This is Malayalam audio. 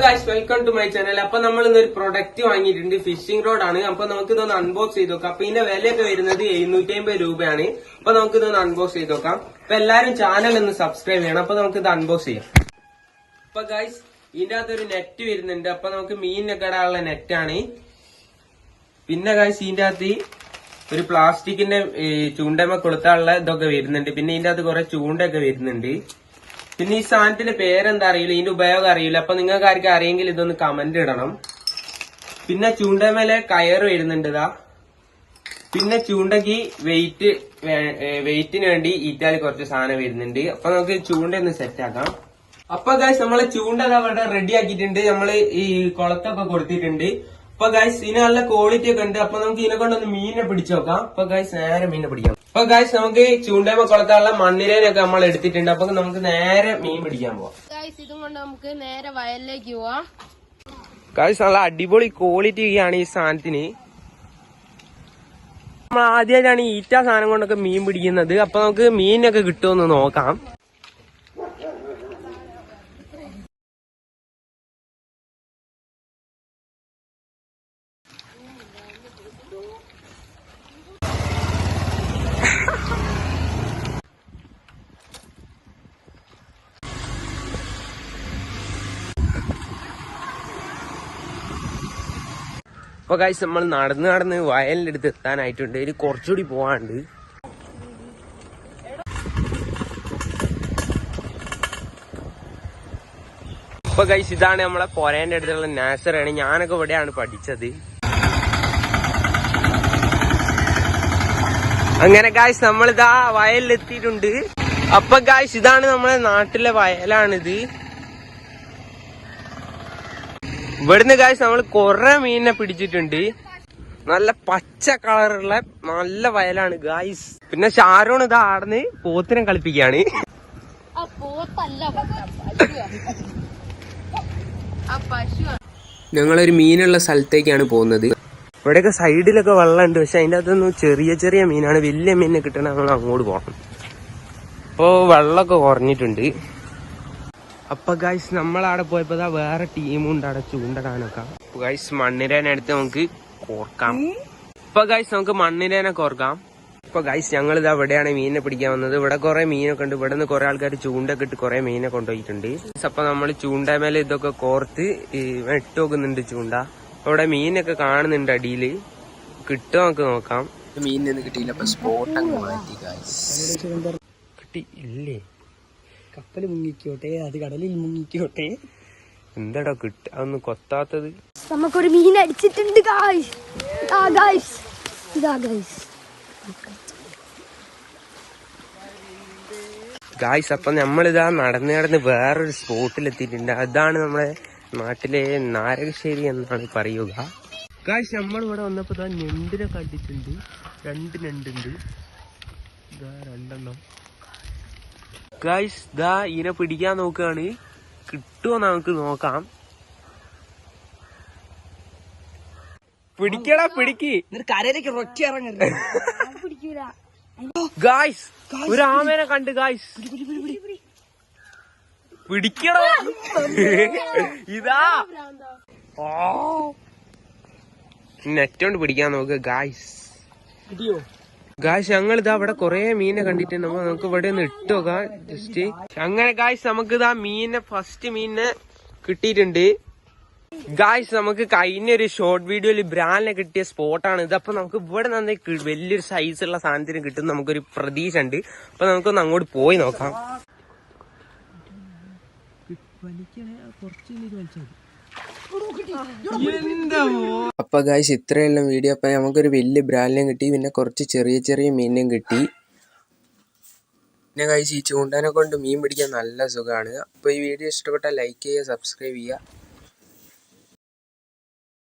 Guys welcome to my channel. അപ്പൊ നമ്മൾ ഇന്നൊരു പ്രൊഡക്റ്റ് വാങ്ങിയിട്ടുണ്ട്. ഫിഷിംഗ് റോഡ് ആണ്. അപ്പൊ നമുക്ക് ഇതൊന്ന് അൺബോക്സ് ചെയ്ത് നോക്കാം. അപ്പൊ ഇതിന്റെ വിലയൊക്കെ വരുന്നത് 750 രൂപയാണ്. അപ്പൊ നമുക്ക് ഇതൊന്ന് അൺബോക്സ് ചെയ്ത് നോക്കാം. അപ്പൊ എല്ലാരും ചാനൽ ഒന്ന് സബ്സ്ക്രൈബ് ചെയ്യണം. അപ്പൊ നമുക്ക് ഇത് അൺബോക്സ് ചെയ്യാം. അപ്പൊ ഗൈസ് ഇതിന്റെ അകത്തൊരു നെറ്റ് വരുന്നുണ്ട്. അപ്പൊ നമുക്ക് മീനിനൊക്കെ ഇടാനുള്ള നെറ്റാണ്. പിന്നെ ഗൈസ് ഇതിന്റെ അകത്ത് ഒരു പ്ലാസ്റ്റിക്കിന്റെ ചൂണ്ടമ കൊളുത്താനുള്ള ഇതൊക്കെ വരുന്നുണ്ട്. പിന്നെ ഇതിന്റെ അകത്ത് കുറെ ചൂണ്ടൊക്കെ വരുന്നുണ്ട്. പിന്നെ ഈ സാധനത്തിന്റെ പേരെന്താ അറിയില്ല, ഇതിന്റെ ഉപയോഗം അറിയില്ല. അപ്പൊ നിങ്ങൾക്ക് ആർക്കും അറിയെങ്കിൽ ഇതൊന്ന് കമന്റ് ഇടണം. പിന്നെ ചൂണ്ടമേലെ കയറ് വരുന്നുണ്ട് ഇതാ. പിന്നെ ചൂണ്ടക്ക് വെയിറ്റിന് വേണ്ടി ഈറ്റാല് കുറച്ച് സാധനം വരുന്നുണ്ട്. അപ്പൊ നമുക്ക് ചൂണ്ട ഒന്ന് സെറ്റ് ആക്കാം. അപ്പൊ ഗൈസ് നമ്മളെ ചൂണ്ട അവിടെ റെഡി ആക്കിയിട്ടുണ്ട്. നമ്മള് ഈ കുളത്തൊക്കെ കൊടുത്തിട്ടുണ്ട്. അപ്പൊ ഗൈസ് ഇതിന് നല്ല ക്വാളിറ്റി ഒക്കെ ഉണ്ട്. അപ്പൊ നമുക്ക് ഇതിനെ കൊണ്ടൊന്ന് മീനിനെ പിടിച്ചു നോക്കാം. അപ്പൊ ഗൈസ് നേരെ മീനിനെ പിടിക്കാം. അപ്പൊ ഗൈസ് നമുക്ക് ചൂണ്ടമ കൊളത്താനുള്ള മണ്ണിരേനൊക്കെ നമ്മൾ എടുത്തിട്ടുണ്ട്. അപ്പൊ നമുക്ക് നേരെ മീൻ പിടിക്കാൻ പോവാം. ഗൈസ് ഇതും കൊണ്ട് നമുക്ക് നേരെ വയലിലേക്ക് പോവാം. ഗൈസ് നല്ല അടിപൊളി ക്വാളിറ്റി ആണ് ഈ സാധനത്തിന്. നമ്മൾ ആദ്യമായിട്ടാണ് ഈറ്റ സാധനം കൊണ്ടൊക്കെ മീൻ പിടിക്കുന്നത്. അപ്പൊ നമുക്ക് മീനൊക്കെ കിട്ടുമെന്ന് നോക്കാം. അപ്പൊ ഗൈസ് നമ്മൾ നടന്ന് വയലിന്റെ അടുത്ത് എത്താനായിട്ടുണ്ട്. ഇനി കുറച്ചുകൂടി പോവാണ്ട്. അപ്പൊ ഗൈസ് ഇതാണ് നമ്മളെ പൊരേന്റെ അടുത്തുള്ള നാസറാണ്. ഞാനൊക്കെ ഇവിടെയാണ് പഠിച്ചത്. അങ്ങനെ ഗൈസ് നമ്മളിതാ വയലിലെത്തിയിട്ടുണ്ട്. അപ്പൊ ഗൈസ് ഇതാണ് നമ്മളെ നാട്ടിലെ വയലാണിത്. ഇവിടുന്ന് ഗൈസ് നമ്മൾ കൊറേ മീനിനെ പിടിച്ചിട്ടുണ്ട്. നല്ല പച്ച കളറുള്ള നല്ല വയലാണ് ഗൈസ്. പിന്നെ ഷാരോൺ ഇതാ ആടന്ന് പോത്തിനെ കളിപ്പിക്കാണ്. ഞങ്ങളൊരു മീനുള്ള സ്ഥലത്തേക്കാണ് പോകുന്നത്. ഇവിടെയൊക്കെ സൈഡിലൊക്കെ വെള്ളമുണ്ട്. പക്ഷെ അതിന്റെ അകത്തൊന്നും ചെറിയ മീനാണ്. വലിയ മീനിനെ കിട്ടണ നമ്മൾ അങ്ങോട്ട് പോകണം. ഇപ്പൊ വെള്ളമൊക്കെ കുറഞ്ഞിട്ടുണ്ട്. അപ്പൊ ഗൈസ് നമ്മളവിടെ പോയപ്പോ വേറെ ടീമുണ്ട് അവിടെ ചൂണ്ടടാനൊക്കെ. ഗൈസ് മണ്ണിരേനെടുത്ത് നമുക്ക് കോർക്കാം. ഇപ്പൊ ഗൈസ് നമുക്ക് മണ്ണിരേനെ കോർക്കാം. ഇപ്പൊ ഗൈസ് ഞങ്ങൾ ഇത് എവിടെയാണ് മീനിനെ പിടിക്കാൻ വന്നത്. ഇവിടെ കുറെ മീനൊക്കെ ഉണ്ട്. ഇവിടെ നിന്ന് കുറെ ആൾക്കാർ ചൂണ്ടൊക്കെ ഇട്ട് കുറെ മീനെ കൊണ്ടുപോയിട്ടുണ്ട്. അപ്പൊ നമ്മൾ ചൂണ്ടമേലെ ഇതൊക്കെ കോർത്ത് ഇട്ട് നോക്കുന്നുണ്ട് ചൂണ്ട. ഇവിടെ മീനൊക്കെ കാണുന്നുണ്ട് അടിയില്. കിട്ടുമോ നമുക്ക് നോക്കാം. മീനൊന്നും കിട്ടിയില്ല. അപ്പൊ സ്പോട്ട് അങ്ങ് മാറ്റി ഗൈസ്. കിട്ടി ഇല്ലേ? കപ്പല് മുങ്ങിക്കോട്ടെ, അത് കടലിൽ മുങ്ങിക്കോട്ടെ. എന്താടാ കിട്ട അതൊന്നും കൊത്താത്തത്? നമുക്കൊരു മീൻ അടിച്ചിട്ടുണ്ട് ഗായ്സ്. അപ്പൊ നമ്മളിതാ നടന്ന് വേറൊരു സ്പോട്ടിലെത്തിയിട്ടുണ്ട്. അതാണ് നമ്മളെ നാട്ടിലെ നാരകശ്ശേരി എന്നാണ് പറയുക. ഗായ്സ് നമ്മളിവിടെ വന്നപ്പോ ഇതാ ഞണ്ടിനെ കണ്ടിട്ടുണ്ട്. 2 ഞണ്ടുണ്ട്. ഇതാ 2 എണ്ണം. ഗൈസ് ദാ ഇതിനെ പിടിക്കാൻ നോക്കുകയാണ്. കിട്ടുമോ നമുക്ക് നോക്കാം. പിടിക്കടാ പിടിക്ക്. ഗായ്സ് ഒരു ആമേനെ കണ്ട് ഗായ്സ്. പിടിക്കടാ. ഇതാ നെറ്റ് കൊണ്ട് പിടിക്കാൻ നോക്കുക ഗായ്സ്. ഗായ്സ് ഞങ്ങൾ ഇതാ ഇവിടെ കൊറേ മീനെ കണ്ടിട്ടുണ്ട്. നമുക്ക് ഇവിടെ ഒന്ന് ഇട്ട് നോക്കാം ജസ്റ്റ്. അങ്ങനെ ഗായ്സ് നമുക്ക് ഇതാ ഫസ്റ്റ് മീനിനെ കിട്ടിയിട്ടുണ്ട്. ഗായ്സ് നമുക്ക് കഴിഞ്ഞൊരു ഷോർട്ട് വീഡിയോയിൽ ബ്രാലിനെ കിട്ടിയ സ്പോട്ടാണ് ഇത്. അപ്പൊ നമുക്ക് ഇവിടെ നന്നായി വലിയൊരു സൈസുള്ള സാധനത്തിന് കിട്ടും നമുക്കൊരു പ്രതീക്ഷ ഉണ്ട്. അപ്പൊ നമുക്കൊന്ന് അങ്ങോട്ട് പോയി നോക്കാം. അപ്പൊ ഗായ്സ് ഇത്രയുള്ള വീഡിയോ. അപ്പൊ നമുക്കൊരു വലിയ ബ്രാലിനെയും കിട്ടി. പിന്നെ കുറച്ച് ചെറിയ മീനിനെയും കിട്ടി. പിന്നെ ഗായ്സ് ഈ ചൂണ്ടനെ കൊണ്ട് മീൻ പിടിക്കാൻ നല്ല സുഖമാണ്. അപ്പൊ ഈ വീഡിയോ ഇഷ്ടപ്പെട്ടാൽ ലൈക്ക് ചെയ്യുക, സബ്സ്ക്രൈബ് ചെയ്യുക.